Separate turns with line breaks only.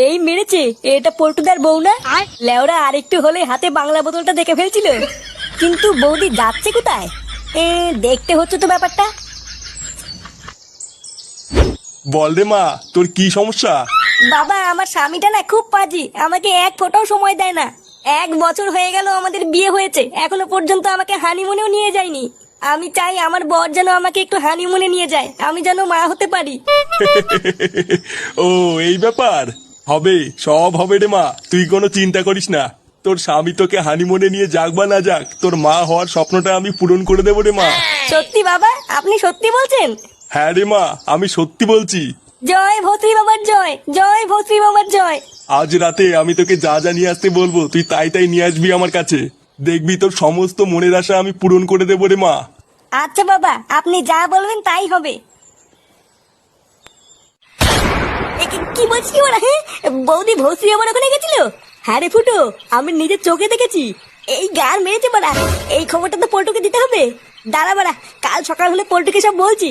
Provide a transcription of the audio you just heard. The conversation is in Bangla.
এই মেরেছে, এটা পল্টুদার বউ না? লেওরা আরেকটু হলে হাতে বাংলা বোতলটা দেখে ফেলছিল। কিন্তু বৌদি যাচ্ছে কোথায়? দেখতে হচ্ছে তো ব্যাপারটা।
বল রে মা, তোর কি সমস্যা?
বাবা, আমার স্বামীটা না খুব পাজি, আমাকে এক ফোঁটাও সময় দেয় না। 1 বছর হয়ে গেল আমাদের বিয়ে হয়েছে, এখনো পর্যন্ত আমাকে হানিমুনেও নিয়ে যায়নি। আমি চাই আমার বর যেন আমাকে একটু হানিমুনে নিয়ে যায়, আমি যেন মা হতে পারি।
ও এই ব্যাপার। হবে, সব হবে রে মা, তুই কোনো চিন্তা করিস না। তোর স্বামী তোকে হানিমুনে নিয়ে যাক বা না যাক, তোর মা হওয়ার স্বপ্নটা আমি পূরণ করে দেবো রে মা।
সত্যি বাবা? আপনি সত্যি বলছেন?
হ্যাঁ রে মা, আমি সত্যি বলছি।
জয় ভত্রী বাবার জয়, জয় ভত্রী বাবার জয়।
আজ রাতে আমি তোকে যা যা নিয়ে আসতে বলবো তুই তাই তাই নিয়ে আসবি আমার কাছে। দেখবি তোর সমস্ত মনের আশা আমি পূরণ করে দেবো রে মা।
আচ্ছা বাবা, আপনি যা বলবেন তাই হবে। কি বলছি ওরা? হ্যাঁ, বৌদি ভস্রী আমার ওখানে গেছিল? হ্যাঁ রে ফুটো, আমি নিজের চোখে দেখেছি। এই গান মেরেছে বাড়া, এই খবরটা তো পল্টুকে দিতে হবে। দাঁড়া বাড়া, কাল সকাল হলে পল্টুকে সব বলছি।